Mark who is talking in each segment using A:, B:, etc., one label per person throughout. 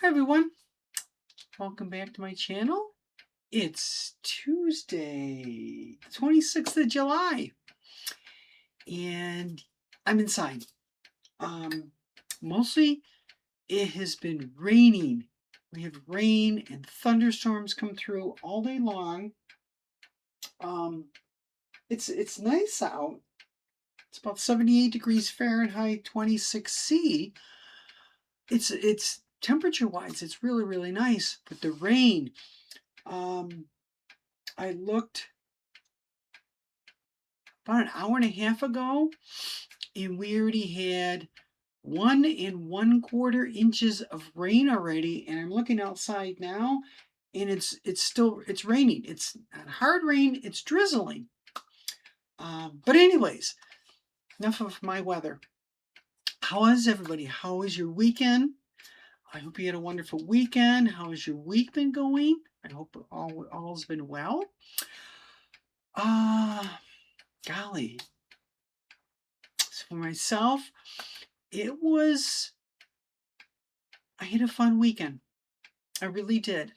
A: Hi everyone, welcome back to my channel. It's Tuesday, the 26th of July, and I'm inside. Um, Mostly it has been raining. We have rain and thunderstorms come through all day long. Um, it's nice out. It's about 78 degrees Fahrenheit, 26 C. It's temperature wise, it's really nice. But the rain, um, I looked about an hour and a half ago, and we already had 1 1/4 inches of rain already. And I'm looking outside now, and it's raining. It's not hard rain, it's drizzling. But anyways, enough of my weather. How is everybody? How was your weekend? I hope you had a wonderful weekend. How has your week been going? I hope all's been well. Uh Golly. So for myself, it was I had a fun weekend. I really did.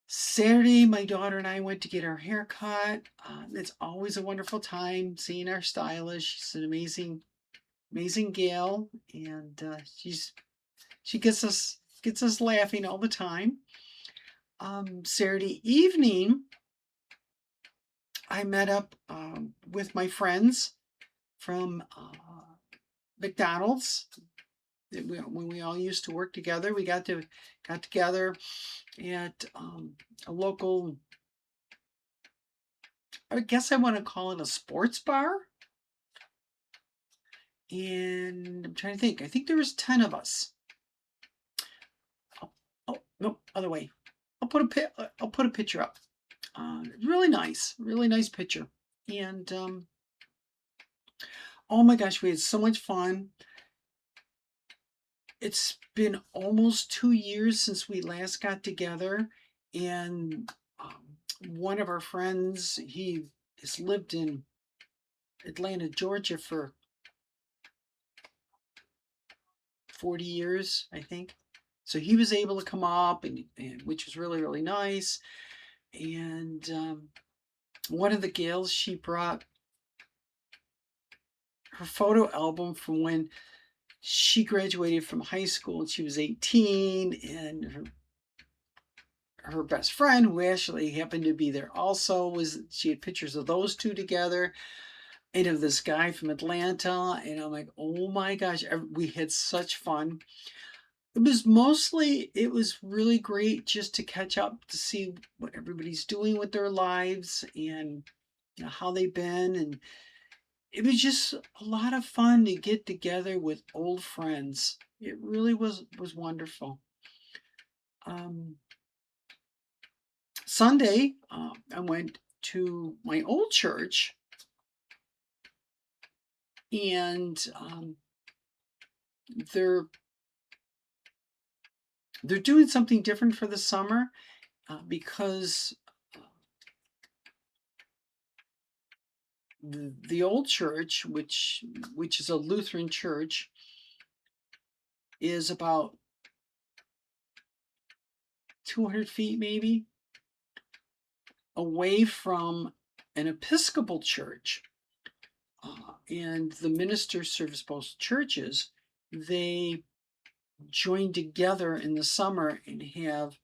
A: Saturday, my daughter and I went to get our hair cut. It's always a wonderful time seeing our stylist. She's an amazing gal, and she gets us laughing all the time. Saturday evening, I met up with my friends from McDonald's. When we all used to work together, we got together at a local, I guess I want to call it a sports bar. And I'm trying to think. I think there was 10 of us. Oh no, other way. I'll put a picture up. Really nice picture. And oh my gosh, we had so much fun. It's been almost 2 years since we last got together, and one of our friends, he has lived in Atlanta, Georgia for 40 years, I think. So he was able to come up, and which was really nice. And one of the gals, she brought her photo album from when she graduated from high school, and she was 18, and her best friend, who actually happened to be there also, she had pictures of those two together, and of this guy from Atlanta. And I'm like, oh my gosh, we had such fun. It was really great just to catch up, to see what everybody's doing with their lives, and how they've been. And it was just a lot of fun to get together with old friends. It really was wonderful. Um, Sunday, I went to my old church, and they're doing something different for the summer, because the old church, which is a Lutheran church, is about 200 feet maybe away from an Episcopal church. And the ministers serves both churches. They join together in the summer and have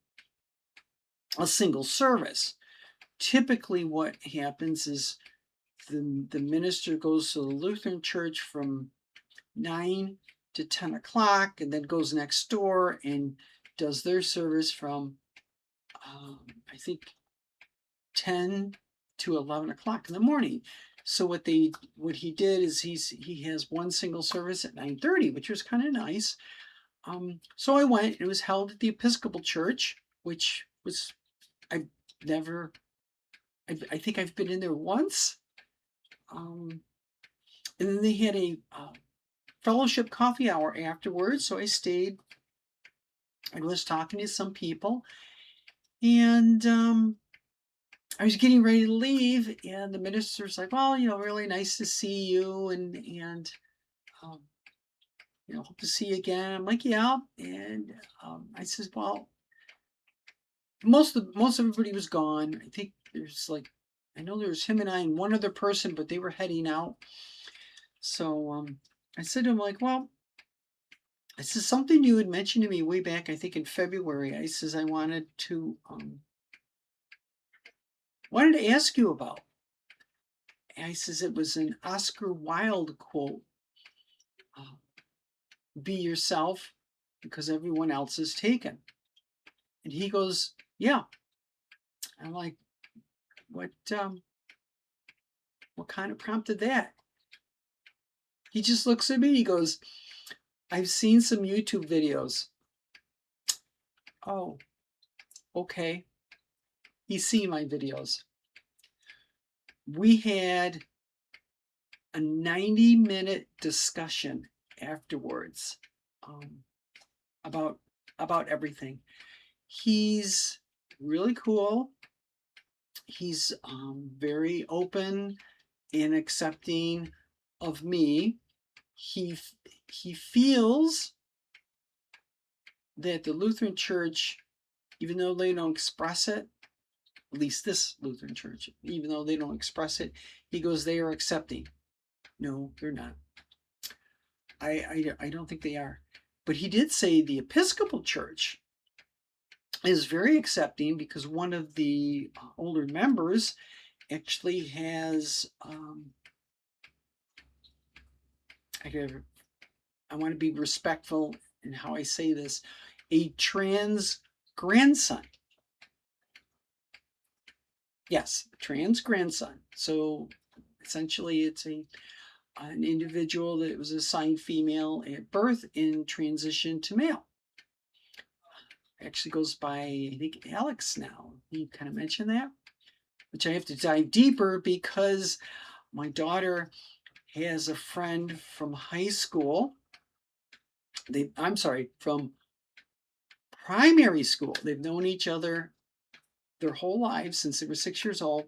A: a single service. Typically what happens is the minister goes to the Lutheran church from 9 to 10 o'clock, and then goes next door and does their service from I think 10 to 11 o'clock in the morning. So what he did is he has one single service at 9:30, which was kind of nice. So I went. It was held at the Episcopal Church, which was I've never. I think I've been in there once. And then they had a fellowship coffee hour afterwards, so I stayed. I was talking to some people, and I was getting ready to leave, and the minister's like, "Well, really nice to see you," and hope to see you again. I'm like, yeah. And I says, well, most everybody was gone. I think there's like, I know there's him and I and one other person, but they were heading out. So I said to him, like, well, this is something you had mentioned to me way back, I think in February. I says I wanted to ask you about. And I says it was an Oscar Wilde quote. uh, Be yourself because everyone else is taken. And he goes, yeah. I'm like, what kind of prompted that? He just looks at me, he goes, I've seen some YouTube videos. Oh, okay. He's seen my videos. We had a 90-minute discussion afterwards about everything. He's really cool. He's very open and accepting of me. He feels that the Lutheran Church, even though they don't express it, at least this Lutheran Church, even though they don't express it, he goes, they are accepting. No, they're not. I don't think they are. But he did say the Episcopal Church is very accepting because one of the older members actually has, I want to be respectful in how I say this, a trans grandson. Yes, trans grandson. So essentially it's an individual that was assigned female at birth and transitioned to male. Actually goes by, I think, Alex now. You kind of mentioned that, which I have to dive deeper because my daughter has a friend from high school. From primary school. They've known each other their whole lives since they were 6 years old.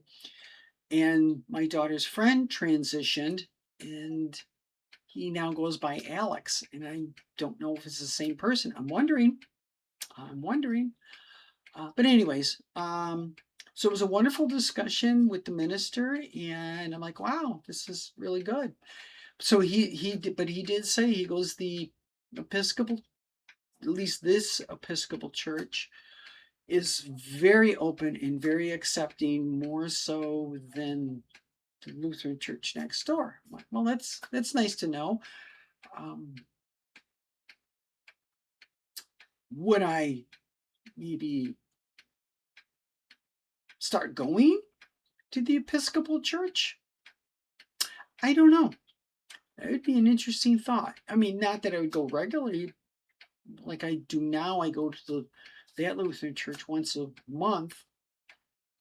A: And my daughter's friend transitioned, and he now goes by Alex. And I don't know if it's the same person. I'm wondering. But anyways, so it was a wonderful discussion with the minister, and I'm like, wow, this is really good. So he did say, he goes, the Episcopal, at least this Episcopal church, is very open and very accepting, more so than the Lutheran church next door. I'm like, well, that's nice to know. Would I maybe start going to the Episcopal church? I don't know. It would be an interesting thought. I mean, not that I would go regularly like I do now. I go to that Lutheran church once a month,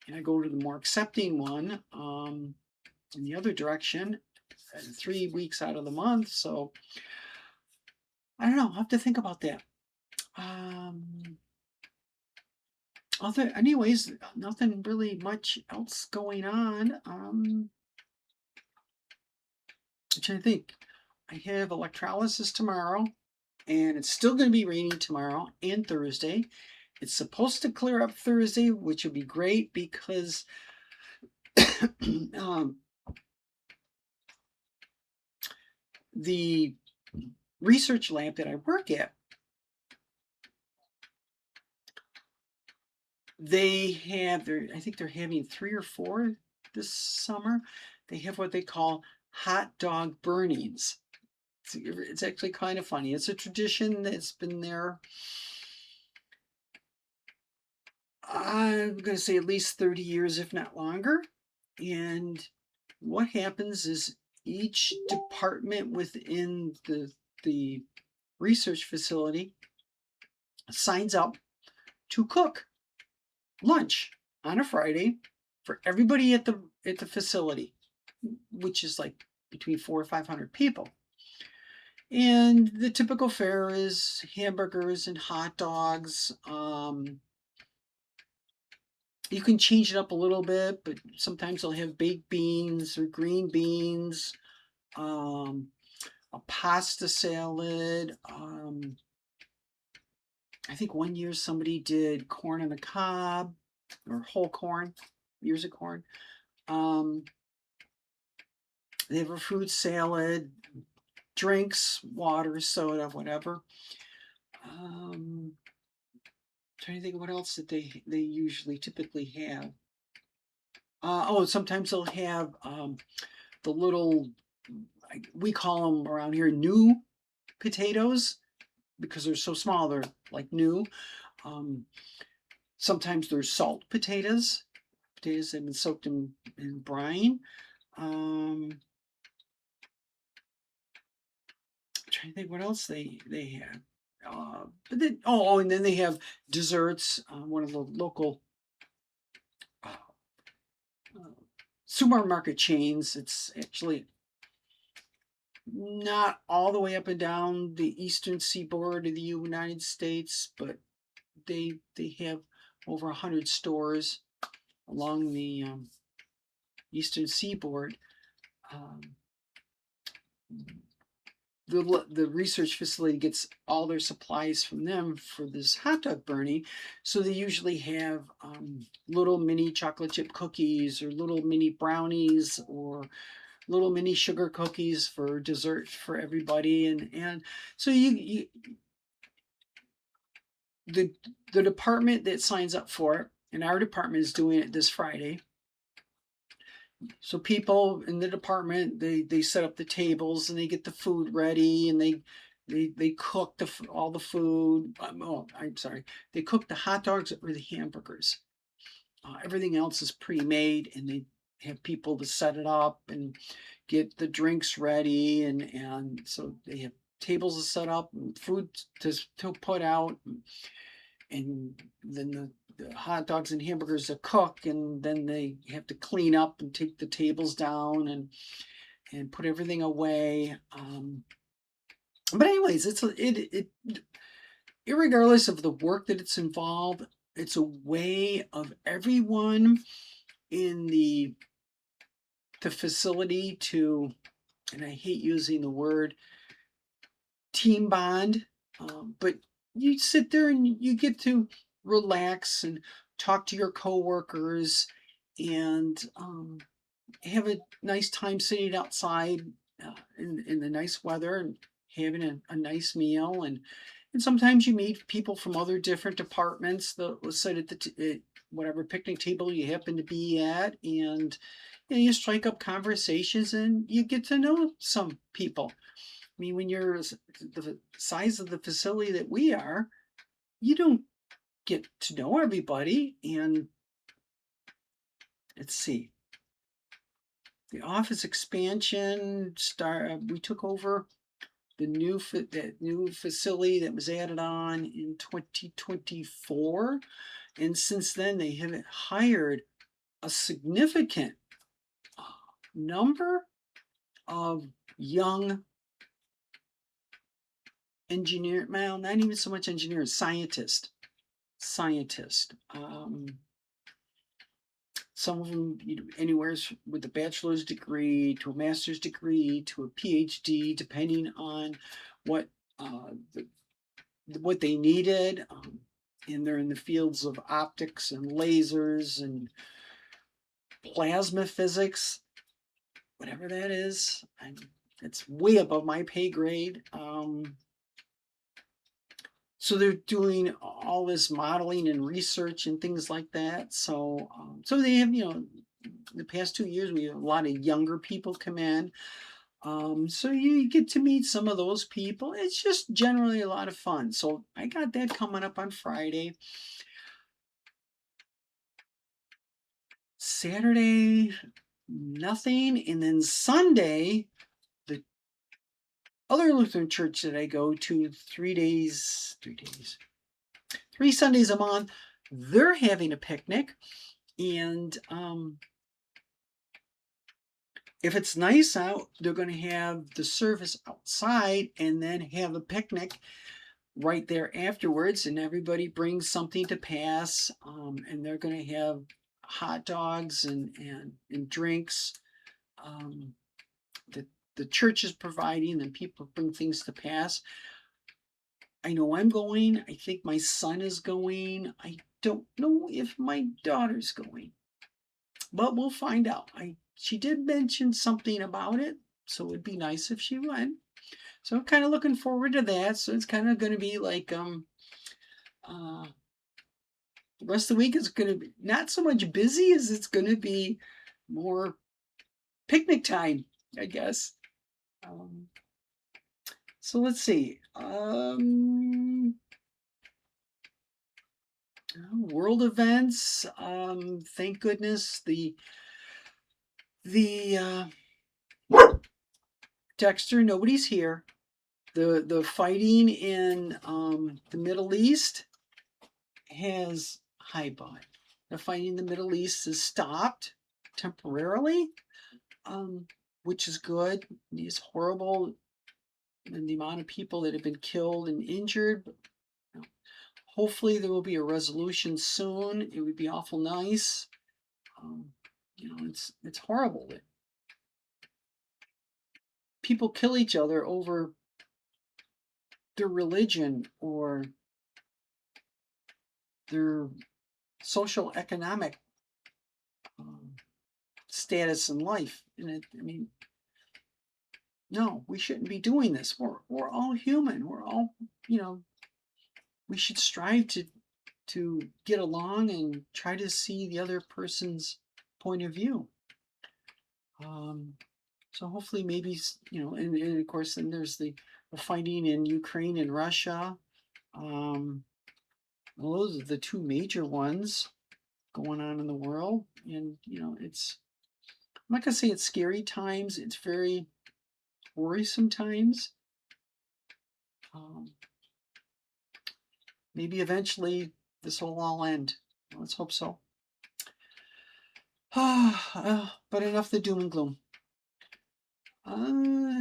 A: and I go to the more accepting one in the other direction 3 weeks out of the month. So I don't know. I'll have to think about that. Anyways, nothing really much else going on. I'm trying to think. I have electrolysis tomorrow, and it's still going to be raining tomorrow and Thursday. It's supposed to clear up Thursday, which would be great because the research lab that I work at, I think they're having 3 or 4 this summer. They have what they call hot dog burnings. It's actually kind of funny. It's a tradition that's been there, I'm going to say at least 30 years, if not longer. And what happens is each department within the research facility signs up to cook lunch on a Friday for everybody at the facility, which is like between 400 or 500 people. And the typical fare is hamburgers and hot dogs. You can change it up a little bit, but sometimes they'll have baked beans or green beans. a pasta salad. I think one year somebody did corn on the cob or whole corn, ears of corn. They have a fruit salad, drinks, water, soda, whatever. Trying to think of what else that they usually typically have. Sometimes they'll have the little, we call them around here new potatoes because they're so small. They're like new. Sometimes they're salt potatoes. Potatoes that have been soaked in brine. I'm trying to think what else they have. But then, and then they have desserts. One of the local uh, supermarket chains. It's actually not all the way up and down the eastern seaboard of the United States, but they have over 100 stores along the eastern seaboard. The research facility gets all their supplies from them for this hot dog burning. So they usually have little mini chocolate chip cookies or little mini brownies or little mini sugar cookies for dessert for everybody. And so the department that signs up for it, and our department is doing it this Friday. So people in the department, they set up the tables and they get the food ready and they cook all the food. I'm sorry. They cook the hot dogs or the hamburgers. Everything else is pre-made, and they have people to set it up and get the drinks ready, and so they have tables to set up and food to put out, and then the hot dogs and hamburgers to cook, and then they have to clean up and take the tables down and put everything away. But anyways, it irregardless of the work that it's involved, it's a way of everyone in the facility to, and I hate using the word team bond, but you sit there and you get to relax and talk to your coworkers and have a nice time sitting outside in the nice weather and having a nice meal. And sometimes you meet people from other different departments that will sit at at whatever picnic table you happen to be at, and you strike up conversations and you get to know some people. I mean, when you're the size of the facility that we are, you don't get to know everybody. And let's see, the office expansion we took over the new facility that was added on in 2024, and since then they haven't hired a significant number of young well, not even so much engineers, scientists. Some of them, anywhere with a bachelor's degree to a master's degree to a PhD, depending on what what they needed. And they're in the fields of optics and lasers and plasma physics, whatever that is. It's way above my pay grade. So they're doing all this modeling and research and things like that. So they have, the past 2 years, we have a lot of younger people come in. So you get to meet some of those people. It's just generally a lot of fun. So I got that coming up on Friday. Saturday, nothing. And then Sunday, the other Lutheran church that I go to 3 Sundays a month, they're having a picnic. And if it's nice out, they're going to have the service outside and then have a picnic right there afterwards. And everybody brings something to pass. And they're going to have hot dogs and drinks. the church is providing, and people bring things to pass. I know I'm going. I think my son is going. I don't know if my daughter's going, but we'll find out. She did mention something about it, so it'd be nice if she went. So I'm kind of looking forward to that. So it's kind of going to be like the rest of the week is going to be not so much busy as it's going to be more picnic time, I guess. So let's see. World events. Thank goodness the Dexter, nobody's here. The fighting in the Middle East has the fighting in the Middle East has stopped temporarily, which is good. It's horrible, and the amount of people that have been killed and injured. Hopefully there will be a resolution soon. It would be awful nice. It's horrible that people kill each other over their religion or their social economic status in life. And no, we shouldn't be doing this. We're all human. We're all, we should strive to get along and try to see the other person's point of view. So hopefully maybe, and of course then there's the fighting in Ukraine and Russia. Those are the two major ones going on in the world. And, I'm not going to say it's scary times. It's very worrisome times. Maybe eventually this will all end. Let's hope so. But enough the doom and gloom.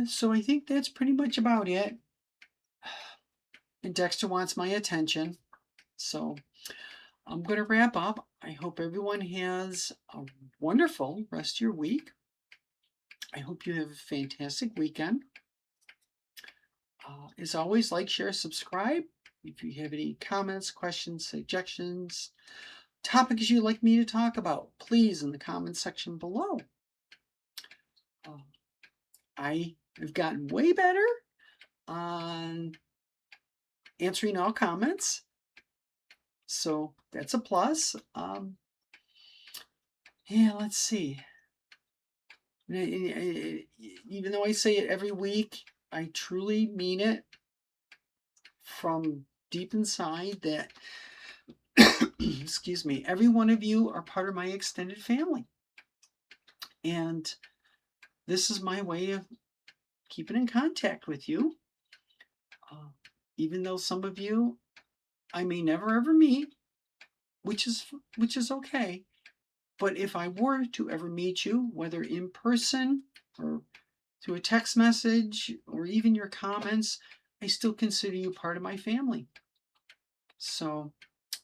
A: So I think that's pretty much about it. And Dexter wants my attention. So I'm going to wrap up. I hope everyone has a wonderful rest of your week. I hope you have a fantastic weekend. As always, like, share, subscribe. If you have any comments, questions, suggestions, topics you'd like me to talk about, please in the comments section below. I have gotten way better on answering all comments, so that's a plus. Yeah, let's see. Even though I say it every week, I truly mean it from deep inside that, excuse me, every one of you are part of my extended family. And this is my way of keeping in contact with you. Even though some of you I may never ever meet, which is okay. But if I were to ever meet you, whether in person or through a text message or even your comments, I still consider you part of my family. So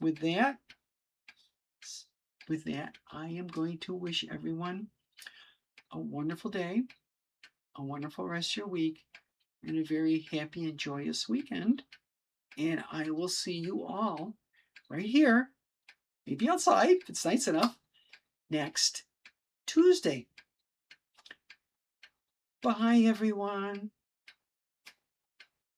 A: with that, I am going to wish everyone a wonderful day, a wonderful rest of your week, and a very happy and joyous weekend. And I will see you all right here, maybe outside if it's nice enough, next Tuesday. Bye, everyone.